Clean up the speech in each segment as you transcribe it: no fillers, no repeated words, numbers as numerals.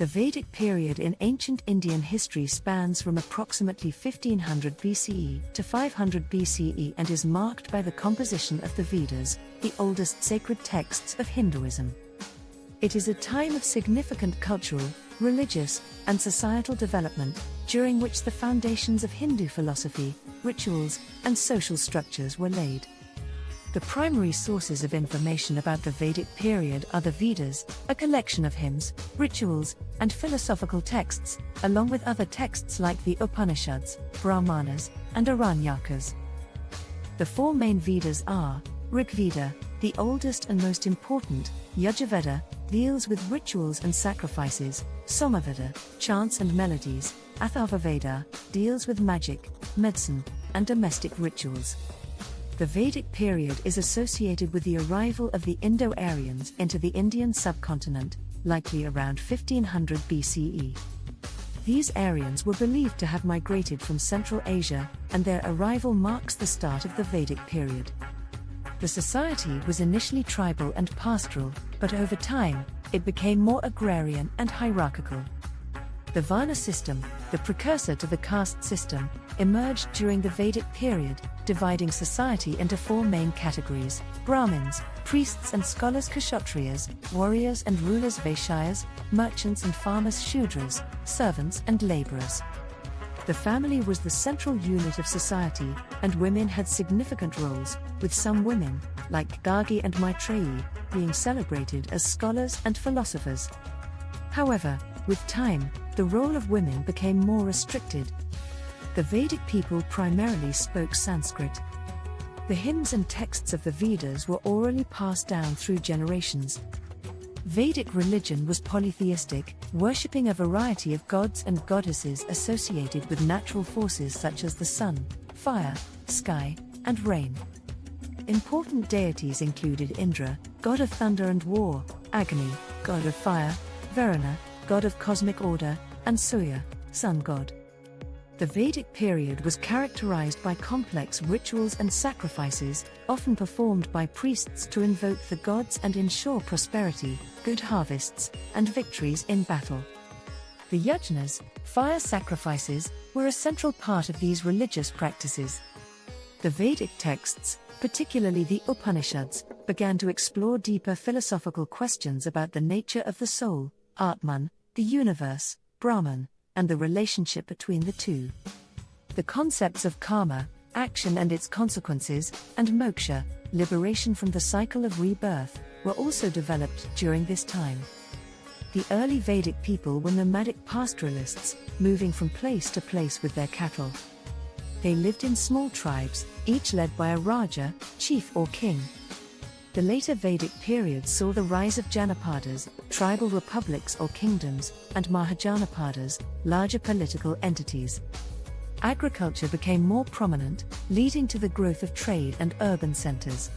The Vedic period in ancient Indian history spans from approximately 1500 BCE to 500 BCE and is marked by the composition of the Vedas, the oldest sacred texts of Hinduism. It is a time of significant cultural, religious, and societal development, during which the foundations of Hindu philosophy, rituals, and social structures were laid. The primary sources of information about the Vedic period are the Vedas, a collection of hymns, rituals, and philosophical texts, along with other texts like the Upanishads, Brahmanas, and Aranyakas. The four main Vedas are Rigveda, the oldest and most important; Yajurveda, deals with rituals and sacrifices; Somaveda, chants and melodies; Atharvaveda, deals with magic, medicine, and domestic rituals. The Vedic period is associated with the arrival of the Indo-Aryans into the Indian subcontinent, likely around 1500 BCE. These Aryans were believed to have migrated from Central Asia, and their arrival marks the start of the Vedic period. The society was initially tribal and pastoral, but over time, it became more agrarian and hierarchical. The Varna system, the precursor to the caste system, emerged during the Vedic period, dividing society into four main categories: Brahmins, priests and scholars; Kshatriyas, warriors and rulers; Vaishyas, merchants and farmers; Shudras, servants and laborers. The family was the central unit of society, and women had significant roles, with some women, like Gargi and Maitreyi, being celebrated as scholars and philosophers. However, with time, the role of women became more restricted. The Vedic people primarily spoke Sanskrit. The hymns and texts of the Vedas were orally passed down through generations. Vedic religion was polytheistic, worshipping a variety of gods and goddesses associated with natural forces such as the sun, fire, sky, and rain. Important deities included Indra, god of thunder and war; Agni, god of fire; Varuna, god of cosmic order; and Surya, sun god. The Vedic period was characterized by complex rituals and sacrifices, often performed by priests to invoke the gods and ensure prosperity, good harvests, and victories in battle. The yajnas, fire sacrifices, were a central part of these religious practices. The Vedic texts, particularly the Upanishads, began to explore deeper philosophical questions about the nature of the soul, Atman, the universe, Brahman, and the relationship between the two. The concepts of karma, action and its consequences, and moksha, liberation from the cycle of rebirth, were also developed during this time. The early Vedic people were nomadic pastoralists, moving from place to place with their cattle. They lived in small tribes, each led by a raja, chief or king. The later Vedic period saw the rise of Janapadas, tribal republics or kingdoms, and Mahajanapadas, larger political entities. Agriculture became more prominent, leading to the growth of trade and urban centers.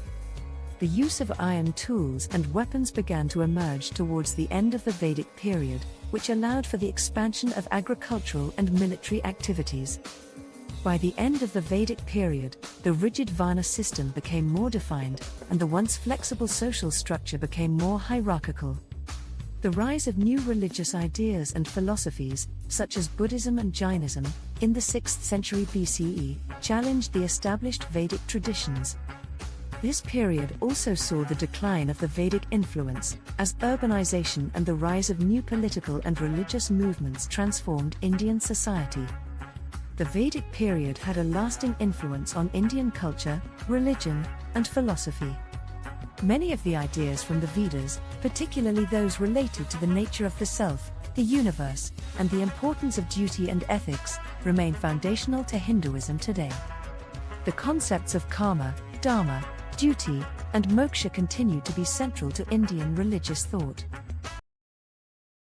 The use of iron tools and weapons began to emerge towards the end of the Vedic period, which allowed for the expansion of agricultural and military activities. By the end of the Vedic period, the rigid Varna system became more defined, and the once flexible social structure became more hierarchical. The rise of new religious ideas and philosophies, such as Buddhism and Jainism, in the 6th century BCE, challenged the established Vedic traditions. This period also saw the decline of the Vedic influence, as urbanization and the rise of new political and religious movements transformed Indian society. The Vedic period had a lasting influence on Indian culture, religion, and philosophy. Many of the ideas from the Vedas, particularly those related to the nature of the self, the universe, and the importance of duty and ethics, remain foundational to Hinduism today. The concepts of karma, dharma, duty, and moksha continue to be central to Indian religious thought.